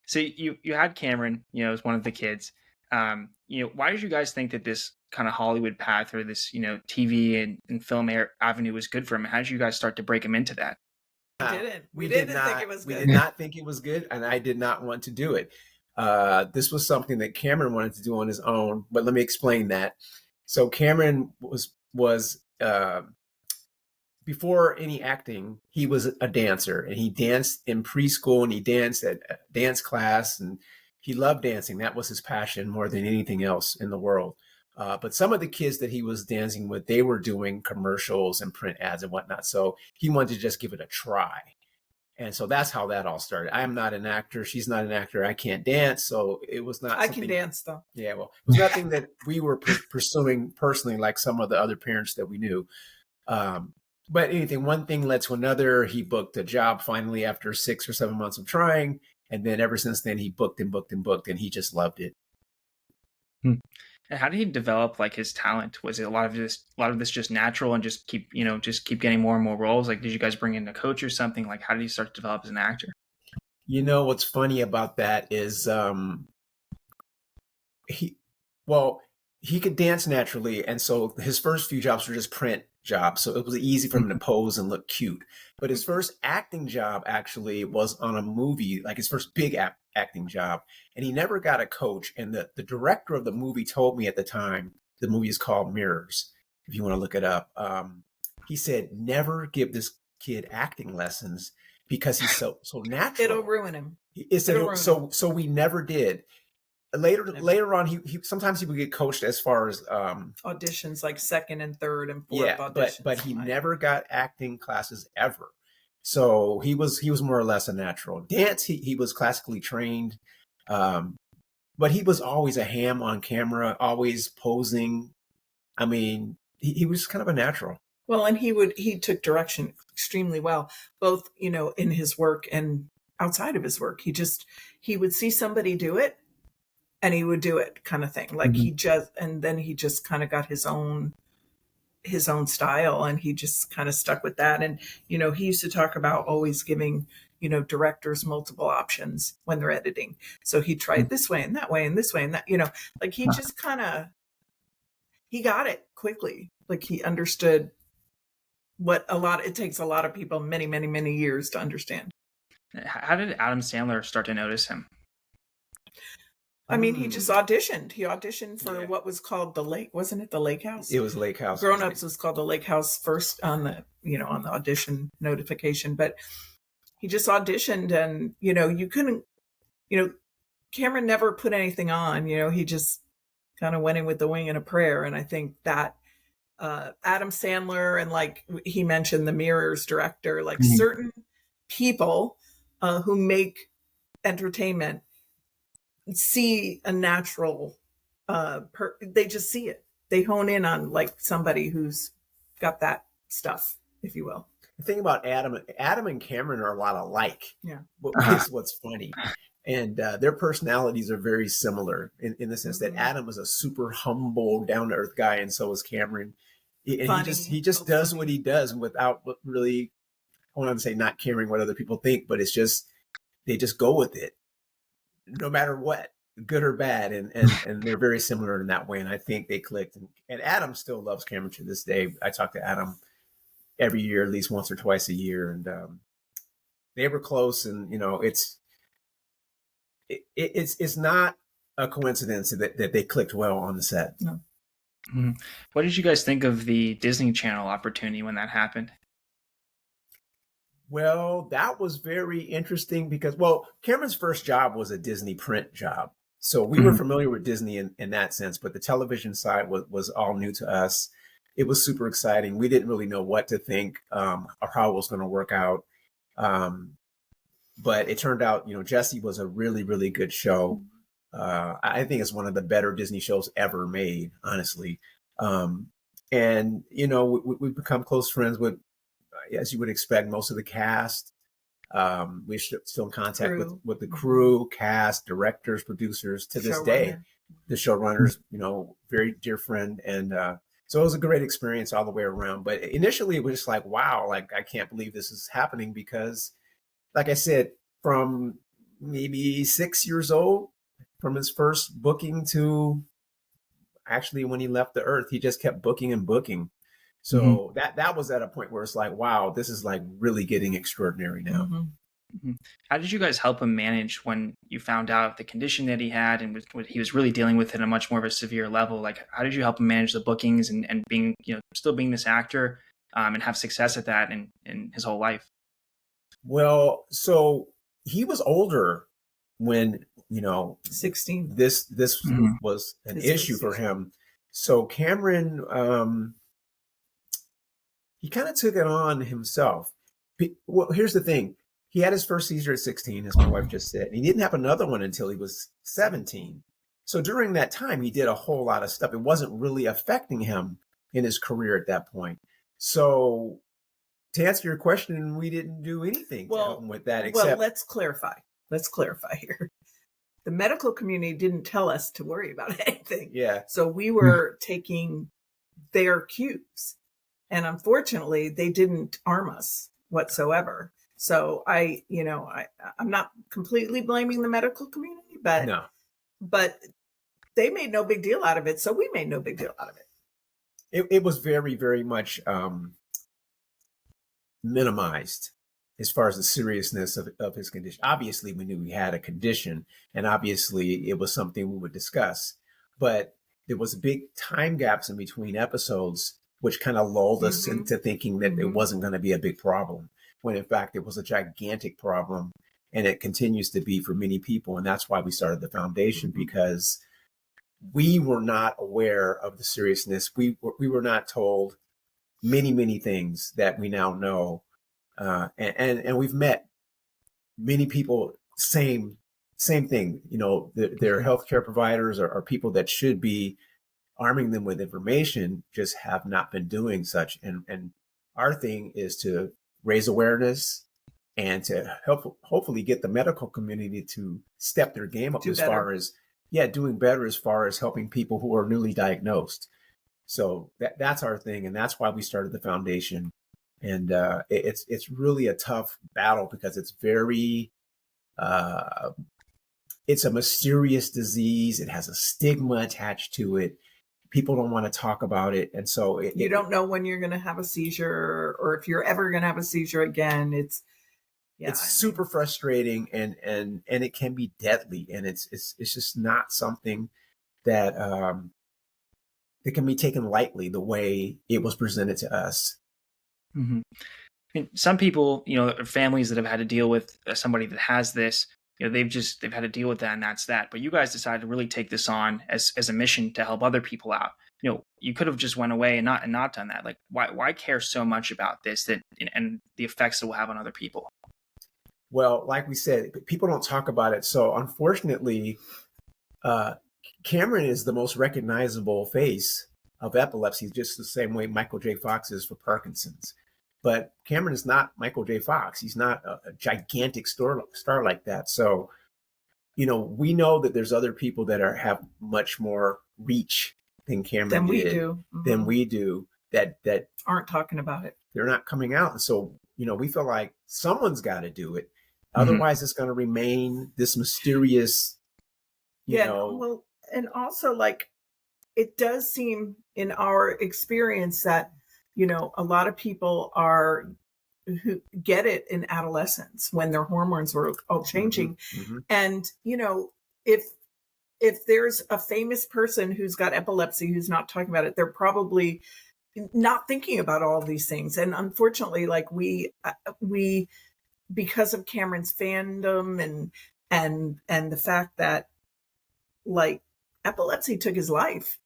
So you had Cameron, as one of the kids. Why did you guys think that this kind of Hollywood path or this, TV and film avenue was good for him? How did you guys start to break him into that? We didn't. We did didn't think not. it was We good. did not think it was good, and I did not want to do it. This was something that Cameron wanted to do on his own, but let me explain that. So Cameron was before any acting, he was a dancer, and he danced in preschool, and he danced at dance class, and he loved dancing. That was his passion more than anything else in the world. But some of the kids that he was dancing with, they were doing commercials and print ads and whatnot. So he wanted to just give it a try. And so that's how that all started. I am not an actor. She's not an actor. I can't dance. So it was not. I can dance though. Yeah, well, it was nothing that we were pursuing personally, like some of the other parents that we knew. But anything, one thing led to another. He booked a job finally after 6 or 7 months of trying. And then ever since then, he booked and booked and booked, and he just loved it. And how did he develop like his talent? Was it a lot of this just natural and just keep getting more and more roles? Like, did you guys bring in a coach or something? Like, how did he start to develop as an actor? What's funny about that is he could dance naturally, and so his first few jobs were just print jobs, so it was easy for him to pose and look cute. But his first acting job actually was on a movie, like his first big acting job, and he never got a coach. And the director of the movie told me at the time, the movie is called Mirrors, if you want to look it up. He said, never give this kid acting lessons because he's so natural. It'll ruin him. So we never did. Later on, he sometimes he would get coached as far as auditions, like second and third and fourth auditions. But he never got acting classes ever. So he was more or less a natural. Dance, he was classically trained, but he was always a ham on camera, always posing. I mean, he was kind of a natural. Well, and he took direction extremely well, both in his work and outside of his work. He would see somebody do it, and he would do it, kind of thing. Like then he just kind of got his own style, and he just kind of stuck with that. And, he used to talk about always giving, directors multiple options when they're editing. So he tried this way and that way and this way and that, like he just he got it quickly. Like he understood it takes a lot of people many, many, many years to understand. How did Adam Sandler start to notice him? I mean, he just auditioned. He auditioned for what was called the Lake. Wasn't it the Lake House? It was Lake House. Grown Ups was called the Lake House first on the audition notification. But he just auditioned, and, you couldn't, Cameron never put anything on, he just kind of went in with the wing and a prayer. And I think that Adam Sandler, and like he mentioned, the Mirrors director, like certain people who make entertainment see a natural they just see it. They hone in on like somebody who's got that stuff, if you will. The thing about Adam and Cameron are a lot alike. Yeah. Is what's funny. And their personalities are very similar in the sense that Adam is a super humble, down-to-earth guy, and so is Cameron. And he just does what he does without really, I want to say not caring what other people think, but it's just, they just go with it, no matter what, good or bad. And they're very similar in that way. And I think they clicked. And Adam still loves Cameron to this day. I talk to Adam every year, at least once or twice a year. And they were close. And, it's not a coincidence that they clicked well on the set. No. Mm-hmm. What did you guys think of the Disney Channel opportunity when that happened? Well, that was very interesting because, Cameron's first job was a Disney print job. So we were familiar with Disney in that sense, but the television side was all new to us. It was super exciting. We didn't really know what to think or how it was going to work out. But it turned out, Jessie was a really, really good show. I think it's one of the better Disney shows ever made, honestly. And, we've become close friends with, as you would expect, most of the cast. We're still in contact with the crew, cast, directors, producers to this day. The showrunners, very dear friend. And so it was a great experience all the way around. But initially it was just like, wow, like I can't believe this is happening because, like I said, from maybe 6 years old, from his first booking to actually when he left the earth. He just kept booking and booking. So that was at a point where it's like, wow, this is like really getting extraordinary now. How did you guys help him manage when you found out the condition that he had and he was really dealing with it at a much more of a severe level? Like, how did you help him manage the bookings and being, still being this actor and have success at that in his whole life? Well, so he was older when, 16. This was an issue for him. So Cameron, he kind of took it on himself. Well, here's the thing. He had his first seizure at 16, as my wife just said. And he didn't have another one until he was 17. So during that time, he did a whole lot of stuff. It wasn't really affecting him in his career at that point. So to answer your question, we didn't do anything to help him with that. Except, let's clarify. Let's clarify here. The medical community didn't tell us to worry about anything. Yeah. So we were taking their cues. And unfortunately, they didn't arm us whatsoever. So I'm not completely blaming the medical community, but they made no big deal out of it. So we made no big deal out of it. It was very, very much minimized as far as the seriousness of his condition. Obviously, we knew he had a condition, and obviously it was something we would discuss. But there was big time gaps in between episodes, which kind of lulled us into thinking that it wasn't going to be a big problem, when in fact it was a gigantic problem, and it continues to be for many people. And that's why we started the foundation, because we were not aware of the seriousness. We were not told many things that we now know. And we've met many people, same thing, their healthcare providers or people that should be arming them with information just have not been doing such. And our thing is to raise awareness and to hopefully get the medical community to step their game up far as doing better as far as helping people who are newly diagnosed. So that's our thing, and that's why we started the foundation. And it's really a tough battle because it's very it's a mysterious disease. It has a stigma attached to it. People don't want to talk about it, and so you don't know when you're going to have a seizure or if you're ever going to have a seizure again. It's super frustrating, and it can be deadly, and it's just not something that that can be taken lightly the way it was presented to us. Some people, families that have had to deal with somebody that has this, they've had to deal with that, and that's that. But you guys decided to really take this on as a mission to help other people out. You could have just went away and not done that. Like, why care so much about this and the effects it will have on other people? Well, like we said, people don't talk about it. So unfortunately, Cameron is the most recognizable face of epilepsy, just the same way Michael J. Fox is for Parkinson's. But Cameron is not Michael J. Fox. He's not a gigantic star like that. So, we know that there's other people that have much more reach than Cameron than we do that aren't talking about it. They're not coming out. And so, we feel like someone's got to do it. Otherwise, it's going to remain this mysterious, Well, and also, like, it does seem in our experience that, a lot of people who get it in adolescence when their hormones were all changing. And, if there's a famous person who's got epilepsy, who's not talking about it, they're probably not thinking about all of these things. And unfortunately, like we, because of Cameron's fandom and the fact that, like, epilepsy took his life,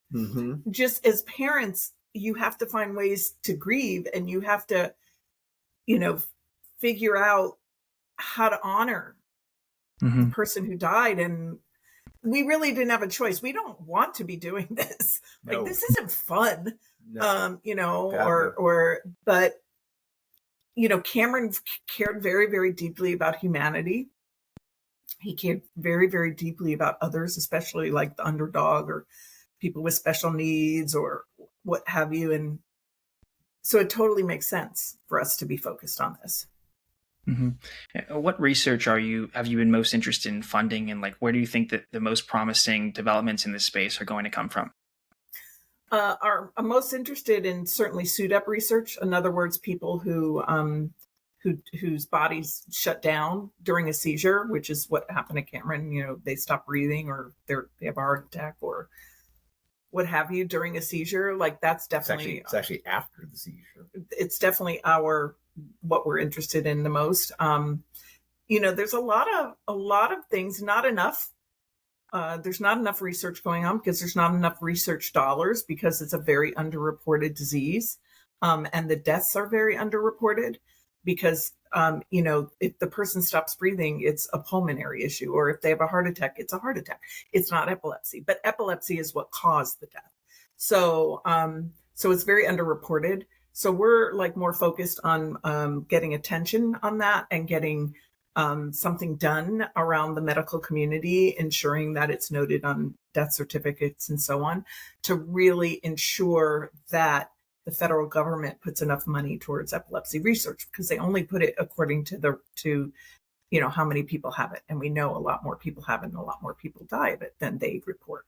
just as parents, you have to find ways to grieve, and you have to, figure out how to honor the person who died. And we really didn't have a choice. We don't want to be doing this. No. Like, this isn't fun. No. But Cameron cared very, very deeply about humanity. He cared very, very deeply about others, especially like the underdog or people with special needs or what have you. And so it totally makes sense for us to be focused on this. Hmm. What research have you been most interested in funding, and like where do you think that the most promising developments in this space are going to come from? I'm most interested in certainly SUDEP research. In other words, people whose bodies shut down during a seizure, which is what happened to Cameron. You know, they stop breathing, or they have a heart attack, or what have you during a seizure. Like that's definitely It's actually after the seizure. It's definitely what we're interested in the most. You know, there's a lot of things, not enough. There's not enough research going on because there's not enough research dollars, because it's a very underreported disease. And the deaths are very underreported because, you know, if the person stops breathing, it's a pulmonary issue, or if they have a heart attack, it's a heart attack. It's not epilepsy, but epilepsy is what caused the death. So, so it's very underreported. So we're like more focused on getting attention on that and getting something done around the medical community, ensuring that it's noted on death certificates and so on, to really ensure that the federal government puts enough money towards epilepsy research, because they only put it according to you know, how many people have it. And we know a lot more people have it and a lot more people die of it than they report.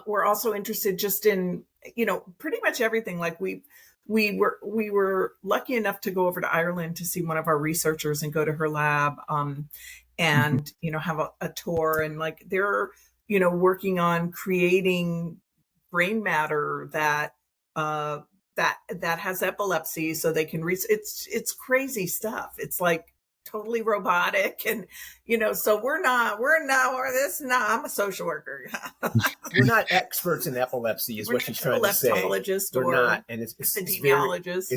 We're also interested just in, you know, pretty much everything. Like we were lucky enough to go over to Ireland to see one of our researchers and go to her lab, and, you know, have a tour, and like they're, you know, working on creating brain matter that has epilepsy, so they can it's crazy stuff. It's like totally robotic, and you know, so I'm a social worker. We're not experts in epilepsy, is what she's trying to say. We're not, and it's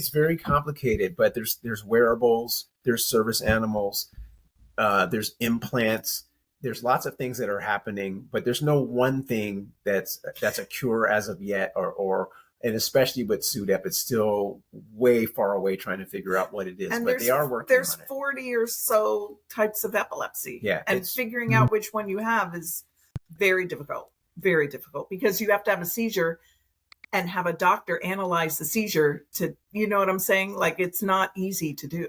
very complicated. But there's wearables, there's service animals, there's implants, there's lots of things that are happening, but there's no one thing that's a cure as of yet, or and especially with SUDEP, it's still way far away trying to figure out what it is. And but they are working on it. There's 40 or so types of epilepsy. Yeah, and figuring out which one you have is very difficult, because you have to have a seizure and have a doctor analyze the seizure to, you know what I'm saying? Like, it's not easy to do.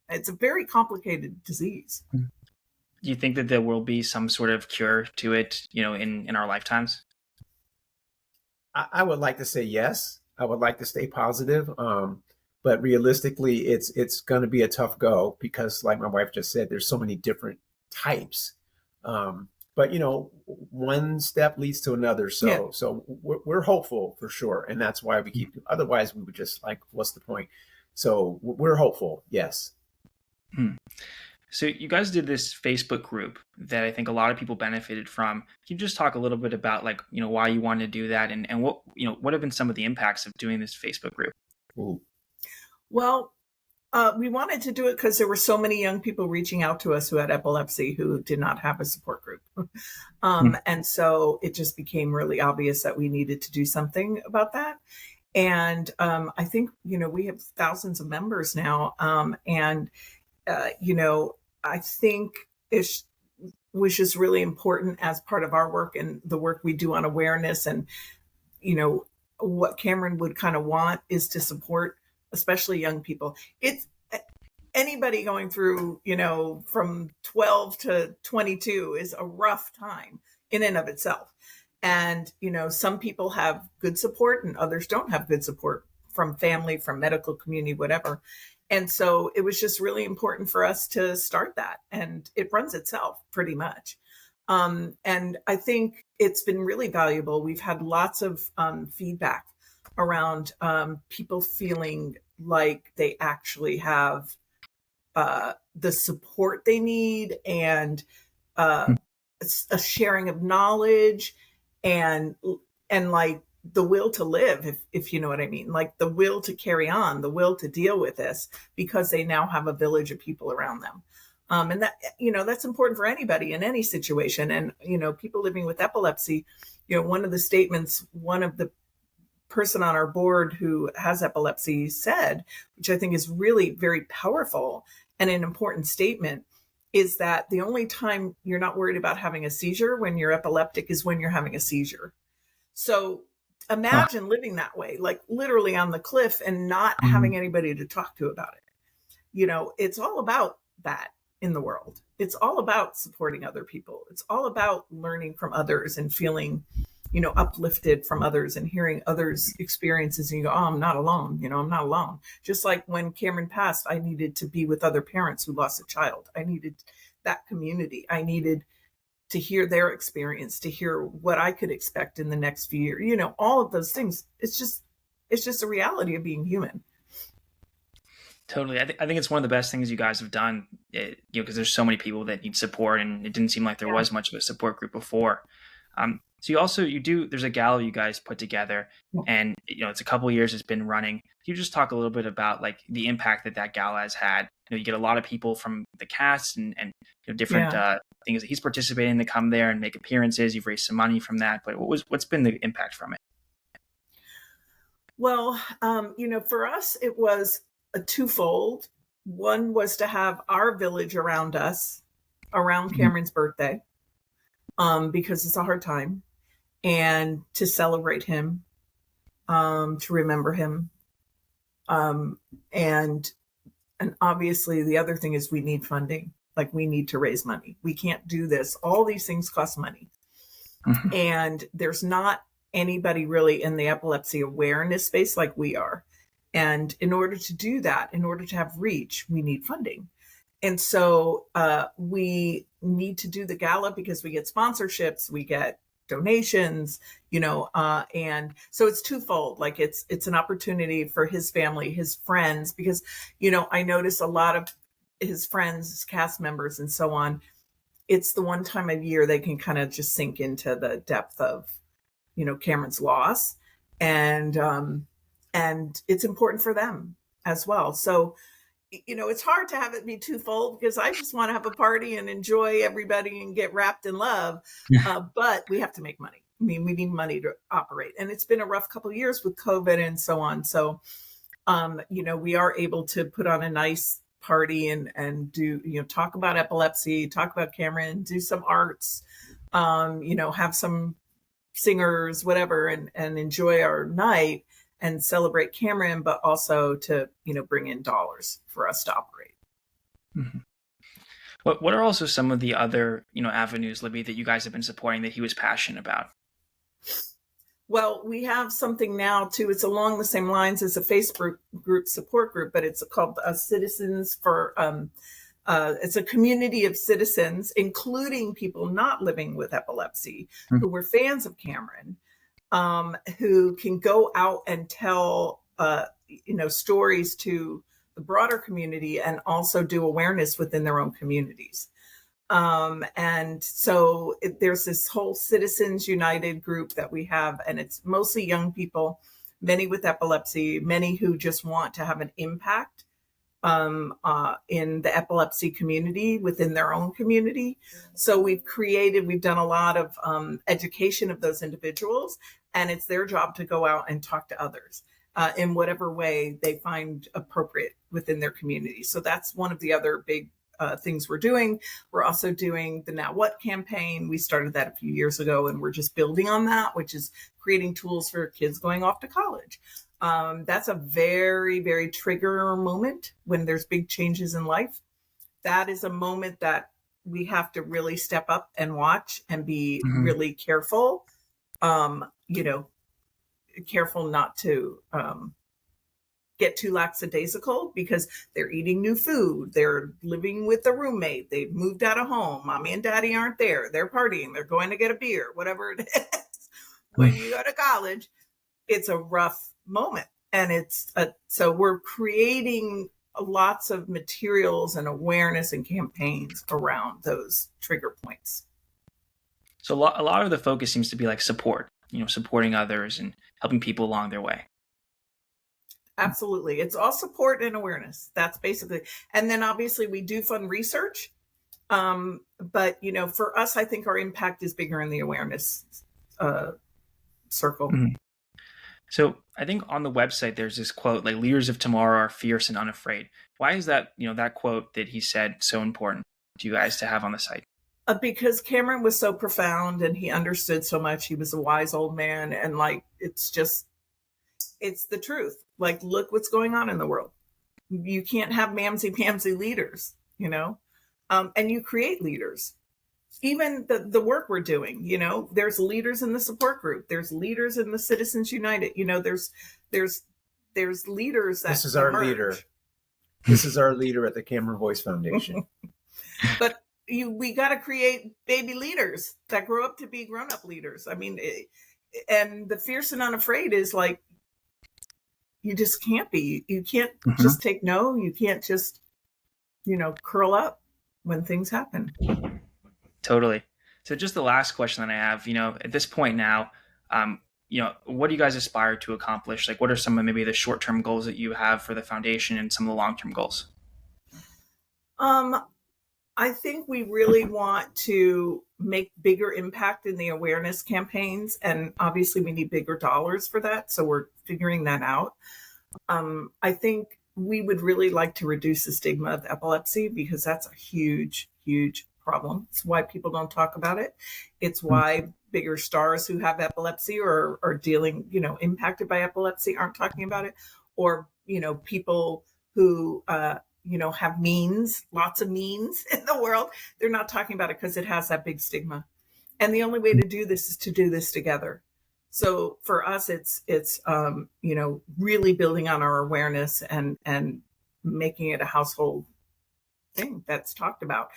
It's a very complicated disease. Do you think that there will be some sort of cure to it, you know, in our lifetimes? I would like to say yes. I would like to stay positive. But realistically, it's going to be a tough go, because, like my wife just said, there's so many different types. But, you know, one step leads to another. So we're hopeful for sure. And that's why we keep, otherwise we would just like, what's the point? So we're hopeful. Yes. So you guys did this Facebook group that I think a lot of people benefited from. Can you just talk a little bit about, like, you know, why you wanted to do that, and what, you know, what have been some of the impacts of doing this Facebook group? Ooh. Well, we wanted to do it because there were so many young people reaching out to us who had epilepsy who did not have a support group. And so it just became really obvious that we needed to do something about that. And I think, you know, we have thousands of members now. And, you know, I think it was just really important as part of our work and the work we do on awareness. And, you know, what Cameron would kind of want is to support, especially young people. It's anybody going through, you know, from 12 to 22 is a rough time in and of itself. And, you know, some people have good support and others don't have good support from family, from medical community, whatever. And so it was just really important for us to start that, and it runs itself pretty much. And I think it's been really valuable. We've had lots of feedback around people feeling like they actually have the support they need, and a sharing of knowledge, and like the will to live, if you know what I mean, like the will to carry on, the will to deal with this, because they now have a village of people around them. And that, you know, that's important for anybody in any situation. And, you know, people living with epilepsy, you know, one of the statements, one of the person on our board who has epilepsy said, which I think is really very powerful and an important statement, is that the only time you're not worried about having a seizure when you're epileptic is when you're having a seizure. So imagine living that way, like literally on the cliff, and not having anybody to talk to about it. You know, it's all about that in the world. It's all about supporting other people. It's all about learning from others and feeling, uplifted from others and hearing others' experiences. And you go, oh, I'm not alone. I'm not alone. Just like when Cameron passed, I needed to be with other parents who lost a child. I needed that community. I needed to hear their experience, to hear what I could expect in the next few years. All of those things. It's just a reality of being human. Totally. I think it's one of the best things you guys have done, because there's so many people that need support, and it didn't seem like there was much of a support group before. So there's a gala you guys put together, and it's a couple of years it's been running. Can you just talk a little bit about like the impact that gala has had? You get a lot of people from the cast and different things that he's participating in to come there and make appearances. You've raised some money from that, but what's been the impact from it? Well, for us, it was a twofold. One was to have our village around us, around Cameron's birthday, because it's a hard time, and to celebrate him, to remember him. And obviously the other thing is we need funding. Like, we need to raise money. We can't do this. All these things cost money. Mm-hmm. And there's not anybody really in the epilepsy awareness space like we are. And in order to do that, in order to have reach, we need funding. And so we need to do the gala because we get sponsorships, we get donations, and so it's twofold. Like, it's an opportunity for his family, his friends, because, I notice a lot of his friends, his cast members and so on, it's the one time a year they can kind of just sink into the depth of, Cameron's loss. And it's important for them as well. So, it's hard to have it be twofold because I just want to have a party and enjoy everybody and get wrapped in love. But we have to make money. I mean, we need money to operate. And it's been a rough couple of years with COVID and so on. So, we are able to put on a nice party and do, talk about epilepsy, talk about Cameron, do some arts, have some singers, whatever, and enjoy our night and celebrate Cameron, but also to, bring in dollars for us to operate. Mm-hmm. What are also some of the other, avenues, Libby, that you guys have been supporting that he was passionate about? Well, we have something now too. It's along the same lines as a Facebook group, support group, but it's called Citizens for, it's a community of citizens, including people not living with epilepsy, who were fans of Cameron, who can go out and tell, stories to the broader community and also do awareness within their own communities. And so there's this whole Citizens United group that we have, and it's mostly young people, many with epilepsy, many who just want to have an impact in the epilepsy community within their own community. So we've done a lot of education of those individuals, and it's their job to go out and talk to others in whatever way they find appropriate within their community. So that's one of the other big things we're doing. We're also doing the Now What campaign. We started that a few years ago, and we're just building on that, which is creating tools for kids going off to college. That's a very, very trigger moment when there's big changes in life. That is a moment that we have to really step up and watch and be really careful, careful not to get too lackadaisical because they're eating new food. They're living with a roommate. They've moved out of home. Mommy and daddy aren't there. They're partying. They're going to get a beer, whatever it is. When you go to college, it's a rough moment. And so we're creating lots of materials and awareness and campaigns around those trigger points. So a lot of the focus seems to be like support, supporting others and helping people along their way. Absolutely. It's all support and awareness. That's basically, and then obviously we do fund research. But, for us, I think our impact is bigger in the awareness circle. Mm-hmm. So I think on the website, there's this quote, like, leaders of tomorrow are fierce and unafraid. Why is that, that quote that he said so important to you guys to have on the site? Because Cameron was so profound and he understood so much. He was a wise old man. And it's the truth. Like, look what's going on in the world. You can't have mamsy-pamsy leaders, And you create leaders. Even the work we're doing, there's leaders in the support group. There's leaders in the Citizens United. There's leaders that this is our emerge. leader. This is our leader at the Cameron Boyce Foundation. But we got to create baby leaders that grow up to be grown-up leaders. I mean, and the fierce and unafraid is like, you just can't be. You can't just take no. You can't just, curl up when things happen. Totally. So just the last question that I have, at this point now, what do you guys aspire to accomplish? Like, what are some of maybe the short-term goals that you have for the foundation and some of the long-term goals? I think we really want to make bigger impact in the awareness campaigns. And obviously we need bigger dollars for that. So we're figuring that out. I think we would really like to reduce the stigma of epilepsy, because that's a huge, huge problem. It's why people don't talk about it. It's why bigger stars who have epilepsy or are dealing, impacted by epilepsy aren't talking about it. Or, people who, have lots of means in the world. They're not talking about it because it has that big stigma. And the only way to do this is to do this together. So for us, it's really building on our awareness and making it a household thing that's talked about.